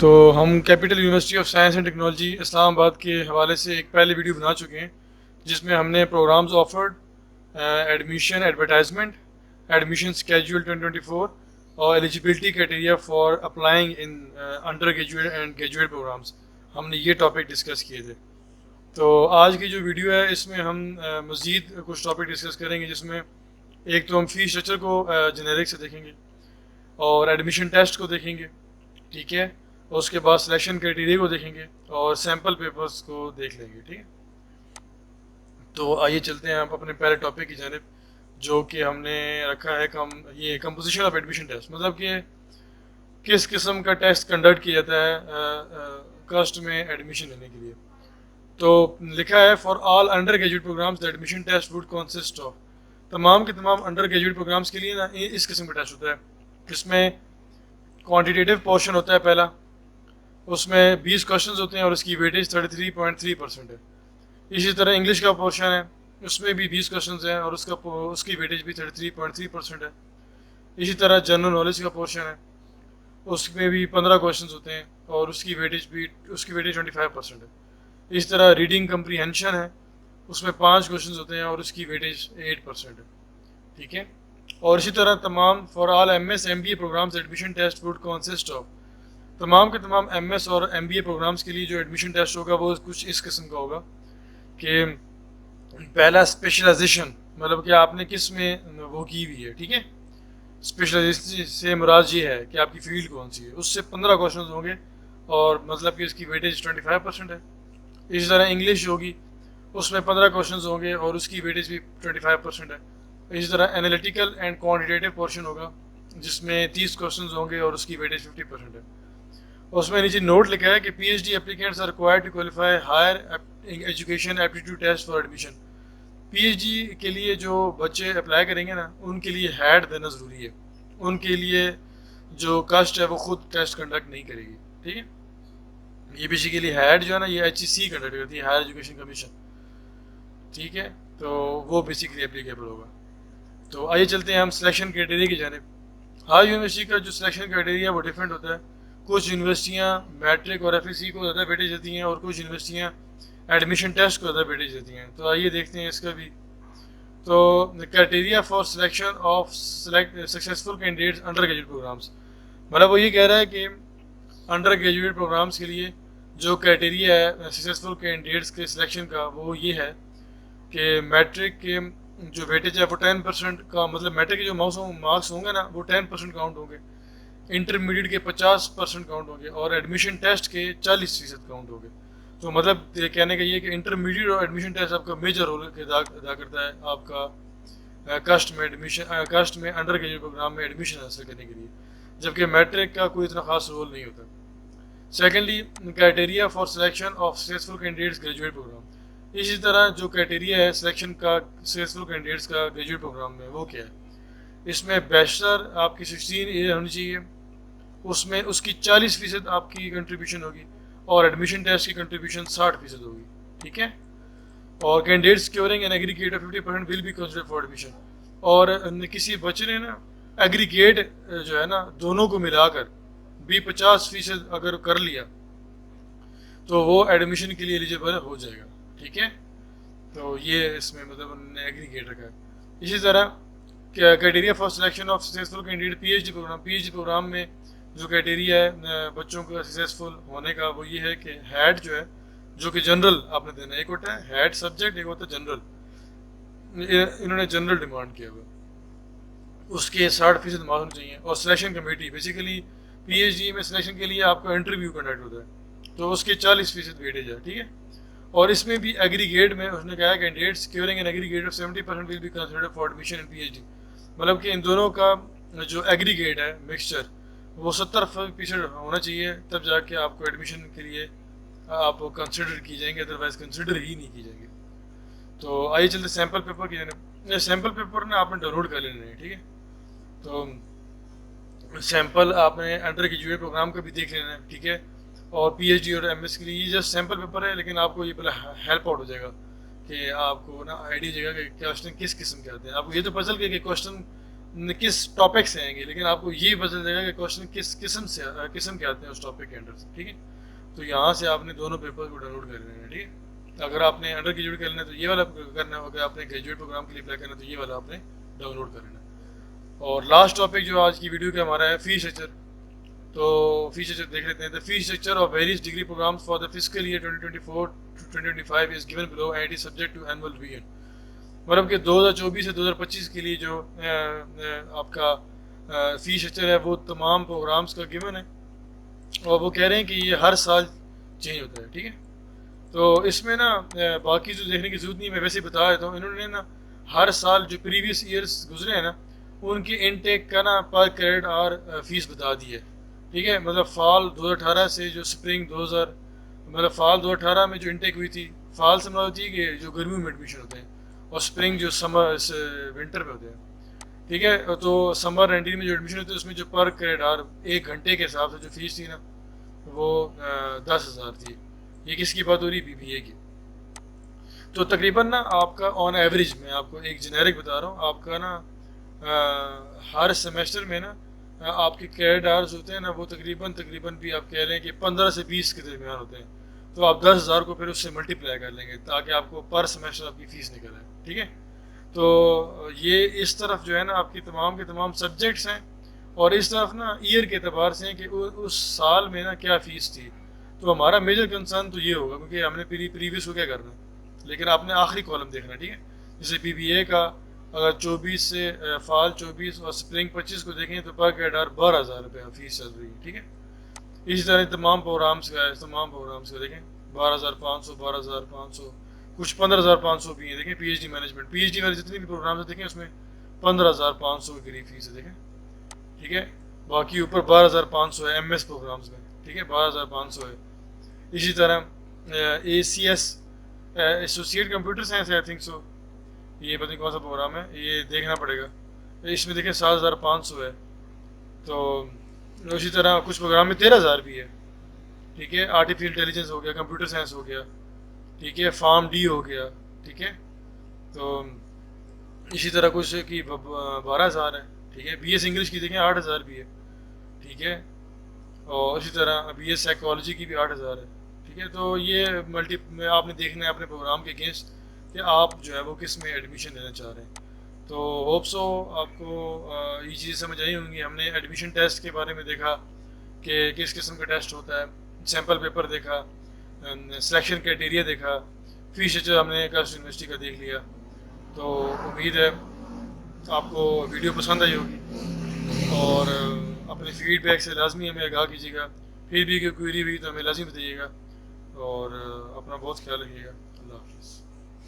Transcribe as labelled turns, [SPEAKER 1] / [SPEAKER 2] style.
[SPEAKER 1] تو ہم capital university of science and technology Islamabad کے حوالے سے ایک پہلے ویڈیو بنا چکے ہیں جس میں ہم نے programmes offered, admission advertisement, admission schedule 2024 اور eligibility criteria for applying in undergraduate and graduate programmes, ہم نے یہ ٹاپک ڈسکس کیے تھے. تو آج کی جو ویڈیو ہے اس میں ہم مزید کچھ ٹاپک ڈسکس کریں گے، جس میں ایک تو ہم فی اسٹرکچر کو جنیرک سے دیکھیں گے اور ایڈمیشن ٹیسٹ کو دیکھیں گے، ٹھیک ہے، اور اس کے بعد سلیکشن کرائٹیریا کو دیکھیں گے اور سیمپل پیپرز کو دیکھ لیں گے. ٹھیک ہے، تو آئیے چلتے ہیں آپ اپنے پہلے ٹاپک کی جانب، جو کہ ہم نے رکھا ہے یہ کمپوزیشن آف ایڈمیشن ٹیسٹ، مطلب کہ کس قسم کا ٹیسٹ کنڈکٹ کیا جاتا ہے کاسٹ میں ایڈمیشن لینے کے لیے. تو لکھا ہے for all undergraduate programmes the admission test would consist of, تمام کے تمام انڈر گریجویٹ پروگرامز کے لیے نا اس قسم کا ٹیسٹ ہوتا ہے، جس میں کوانٹیٹیو پورشن ہوتا ہے پہلا، اس میں 20 کوشچنز ہوتے ہیں اور اس کی ویٹیج 33.3% ہے. اسی طرح انگلش کا پورشن ہے، اس میں بھی 20 کوشچنز ہیں اور اس کی ویٹیج بھی 33.3% ہے. اسی طرح جنرل نالج کا پورشن ہے، اس میں بھی 15 کوشچنز ہوتے ہیں اور اس کی ویٹیج 25% ہے. اسی طرح ریڈنگ کمپریہنشن ہے، اس میں 5 کوشچنز ہوتے ہیں اور اس کی ویٹیج 8% ہے. ٹھیک ہے، اور اسی طرح تمام for all M S M B A programmes admission test would consist of, تمام کے تمام ایم ایس اور ایم بی اے پروگرامز کے لیے جو ایڈمیشن ٹیسٹ ہوگا وہ کچھ اس قسم کا ہوگا کہ پہلا اسپیشلائزیشن، مطلب کہ آپ نے کس میں وہ کی ہوئی ہے. ٹھیک ہے، اسپیشلائزیشن سے مراد یہ ہے کہ آپ کی فیلڈ کون سی ہے، اس سے 15 کوشچنز ہوں گے اور مطلب کہ اس کی ویٹیج 25% ہے. اسی طرح انگلش ہوگی، اس میں 15 کوشچنز ہوں گے اور اس کی ویٹیج بھی 25% ہے. اسی طرح انالیٹیکل اینڈ کوانٹیٹیو پورشن ہوگا، جس میں 30 کوشچنز ہوں گے اور اس کی ویٹیج 50% ہے. اس میں نیچے نوٹ لکھا ہے کہ P H D applicants are required to qualify higher education aptitude test for admission. P H D کے لیے جو بچے اپلائی کریں گے نا، ان کے لیے ہیڈ دینا ضروری ہے. ان کے لیے جو کاسٹ ہے وہ خود ٹیسٹ کنڈکٹ نہیں کرے گی. ٹھیک ہے، یہ بیسیکلی ہیڈ جو ہے نا یہ ایچ ای سی کنڈکٹ کرتی ہے، ہائر ایجوکیشن کمیشن. ٹھیک ہے، تو وہ بیسیکلی اپلیکیبل ہوگا. تو آئیے چلتے ہیں ہم سلیکشن کرائٹیریا کی جانب. ہر یونیورسٹی کا جو سلیکشن کرائٹیریا وہ ڈفرینٹ ہوتا ہے. کچھ یونیورسٹیاں میٹرک اور ایف ای سی کو زیادہ ویٹیج دیتی ہیں اور کچھ یونیورسٹیاں ایڈمیشن ٹیسٹ کو زیادہ ویٹیج دیتی ہیں. تو آئیے دیکھتے ہیں اس کا بھی. تو criteria for selection of successful candidates undergraduate programmes, مطلب وہ یہ کہہ رہا ہے کہ انڈر گریجویٹ پروگرامس کے لیے جو کرائٹیریا ہے سکسیزفل کینڈیڈیٹس کے سلیکشن کا وہ یہ ہے کہ میٹرک کے جو ویٹیج ہے وہ 10% کا، مطلب میٹرک کے جو مارکس ہوں گے نا وہ 10% کاؤنٹ ہوں گے، انٹرمیڈیٹ کے 50% کاؤنٹ ہوں گے اور ایڈمیشن ٹیسٹ کے 40% کاؤنٹ ہوں گے. تو مطلب کہنے کا یہ کہ انٹرمیڈیٹ اور ایڈمیشن ٹیسٹ آپ کا میجر رول ادا کرتا ہے آپ کا کاسٹ میں انڈر گریجویٹ پروگرام میں ایڈمیشن حاصل کرنے کے لیے، جبکہ میٹرک کا کوئی اتنا خاص رول نہیں ہوتا. Secondly, criteria for selection of successful candidates graduate programme. اسی طرح جو کرائٹیریا ہے سلیکشن کا سکسیزفل کینڈیڈیٹس کا گریجویٹ پروگرام میں وہ کیا ہے. اس میں بیچلر آپ کی 16 ایئر ہونی چاہیے، اس میں اس کی 40% آپ کی کنٹریبیوشن ہوگی اور ایڈمیشن ٹیسٹ کی کنٹریبیوشن 60% ہوگی. ٹھیک ہے، اور candidate securing an aggregate of 50% will be consider for admission. اور کسی بچے نے نا ایگریگیٹ جو ہے نا دونوں کو ملا کر بھی 50% اگر کر لیا تو وہ ایڈمیشن کے لیے ایلیجیبل ہو جائے گا. ٹھیک ہے، تو یہ اس میں مطلب انہوں نے ایگریگیٹ رکھا ہے. اسی طرح criteria for selection of successful candidate P H D programme میں جو کرائٹیریا ہے بچوں کا سکسیزفل ہونے کا وہ یہ ہے کہ ہیڈ جو ہے جو کہ جنرل آپ نے دینا، ایک ہوتا ہے ہیڈ سبجیکٹ، ایک ہوتا ہے جنرل. انہوں نے جنرل ڈیمانڈ کیا ہوا، اس کے 60% مارکس ہونے چاہیے. اور selection committee basically P H D میں سلیکشن کے لیے آپ کا انٹرویو کنڈکٹ ہوتا ہے، تو اس کے 40% ویٹیج ہے. ٹھیک ہے، اور اس میں بھی ایگریگیٹ میں اس نے کہا کہ candidate securing an aggregate of 70% will be considered for admission in P H D. مطلب کہ ان دونوں کا جو ایگریگیٹ ہے مکسچر وہ 70% ہونا چاہیے، تب جا کے آپ کو ایڈمیشن کے لیے آپ کنسیڈر کی جائیں گے، ادروائز کنسیڈر ہی نہیں کی جائیں گے. تو آئیے چلتے سیمپل پیپر کی جانب. سیمپل پیپر نا آپ نے ڈاؤن لوڈ کر لینے ہیں. ٹھیک ہے، تو سیمپل آپ نے انڈر گریجویٹ پروگرام کا بھی دیکھ لینا ہے. ٹھیک ہے، اور پی ایچ ڈی اور ایم ایس کے لیے یہ جسٹ سیمپل پیپر ہے، لیکن آپ کو یہ پہلے ہیلپ آؤٹ ہو جائے گا کہ آپ کو نا آئیڈیا جائے گا کہ کوشچن کس قسم کے آتے ہیں. آپ کو یہ تو پتا چل گیا کہ کوشچن کس ٹاپک سے آئیں گے، لیکن آپ کو یہ پتہ چلے گا کہ کوشچن کس قسم کے آتے ہیں اس ٹاپک کے انڈر سے، ٹھیک ہے. تو یہاں سے آپ نے دونوں پیپر کو ڈاؤن لوڈ کر لینا ہے، ٹھیک ہے. اگر آپ نے انڈر گریجویٹ کرنا ہے تو یہ والا کرنا ہے، اگر آپ نے گریجویٹ پروگرام کے لیے اپلائی کرنا ہے تو یہ والا آپ نے ڈاؤن لوڈ کر لینا ہے. اور لاسٹ ٹاپک جو آج کی ویڈیو کا ہمارا ہے فی اسٹرکچر. تو فی اسٹرکچر دیکھ لیتے ہیں. The fee structure of various degree programmes for the fiscal year 2024-2025 is given below and is subject to annual revision. مطلب کہ 2024 سے 2025 کے لیے جو آپ کا فی اسٹرکچر ہے وہ تمام پروگرامس کا گیون ہے، اور وہ کہہ رہے ہیں کہ یہ ہر سال چینج ہوتا ہے، ٹھیک ہے. تو اس میں نا باقی جو دیکھنے کی ضرورت نہیں، میں ویسے ہی بتا دیتا ہوں. انہوں نے نا ہر سال جو پریویس ایئرس گزرے ہیں نا ان کی انٹیک کا نا پر کریڈٹ اور فیس بتا دی ہے، ٹھیک ہے. مطلب فال 2018 سے جو سپرنگ 2000 مطلب فال 2018 میں جو انٹیک ہوئی تھی، فال سے مراد ہوتی ہے کہ جو گرمیوں میں ایڈمیشن ہوتے ہیں، اور سپرنگ جو سمر ونٹر میں ہوتے ہیں، ٹھیک ہے. تو سمر 19 میں جو ایڈمیشن ہوتے ہیں اس میں جو پر کریڈٹ اور 1 گھنٹے کے حساب سے جو فیس تھی نا وہ 10,000 تھی. یہ کس کی بات ہو رہی؟ BBA کی. تو تقریباً نا آپ کا آن ایوریج میں آپ کو ایک جنیرک بتا رہا ہوں، آپ کا نا ہر سیمیسٹر میں نا آپ کے کریڈٹ آورز ہوتے ہیں نا وہ تقریباً بھی آپ کہہ رہے ہیں کہ 15 سے 20 کے درمیان ہوتے ہیں. تو آپ 10,000 کو پھر اس سے ملٹیپلائی کر لیں گے تاکہ آپ کو پر سیمیسٹر آپ کی فیس نکل آئے، ٹھیک ہے. تو یہ اس طرف جو ہے نا آپ کی تمام کے تمام سبجیکٹس ہیں، اور اس طرف نا ایئر کے اعتبار سے ہیں کہ اس سال میں نا کیا فیس تھی. تو ہمارا میجر کنسرن تو یہ ہوگا کیونکہ ہم نے پریویس کو کیا کرنا ہے، لیکن آپ نے آخری کالم دیکھنا، ٹھیک ہے. جیسے BBA کا اگر 24 سے فال 24 اور سپرنگ 25 کو دیکھیں تو پر کریڈٹ 12,000 روپے فیس چل رہی ہے، ٹھیک ہے. اسی طرح تمام پروگرامس کا ہے، تمام پروگرامس کا دیکھیں 12,500 12,500 کچھ 15,500 بھی ہیں. دیکھیں PhD مینجمنٹ والے جتنے بھی پروگرامس دیکھیں اس میں 15,500 کی فیس ہے، دیکھیں، ٹھیک ہے. باقی اوپر 12,500 ہے MS پروگرامس میں، ٹھیک ہے، 12,500 ہے. اسی طرح ACS associate computer science I think so, یہ پتہ نہیں کون سا پروگرام ہے، یہ دیکھنا پڑے گا. اس میں دیکھیں 7,500 ہے. تو اسی طرح کچھ پروگرام میں 13,000 بھی ہے، ٹھیک ہے. آرٹیفیشل انٹیلیجنس ہو گیا، کمپیوٹر سائنس ہو گیا، ٹھیک ہے، فارم D ہو گیا، ٹھیک ہے. تو اسی طرح کچھ کی 12,000 ہے، ٹھیک ہے. BS انگلش کی دیکھیں 8,000 بھی ہے، ٹھیک ہے. اور اسی طرح BS سائیکالوجی کی بھی 8,000 ہے، ٹھیک ہے. تو یہ آپ نے دیکھنا ہے اپنے پروگرام کے اگینسٹ کہ آپ جو ہے وہ کس میں ایڈمیشن لینا چاہ رہے ہیں. تو ہوپ سو آپ کو یہ چیزیں سمجھ آئی ہوں گی. ہم نے ایڈمیشن ٹیسٹ کے بارے میں دیکھا کہ کس قسم کا ٹیسٹ ہوتا ہے، سیمپل پیپر دیکھا، سلیکشن کرائٹیریا دیکھا، فی اسٹرکچر ہم نے کاسٹ یونیورسٹی کا دیکھ لیا. تو امید ہے آپ کو ویڈیو پسند آئی ہوگی، اور اپنے فیڈ بیک سے لازمی ہمیں آگاہ کیجیے گا. پھر بھی کوئی کوئری ہوئی تو ہمیں لازمی بتائیے گا، اور اپنا بہت خیال رکھیے گا. اللہ حافظ.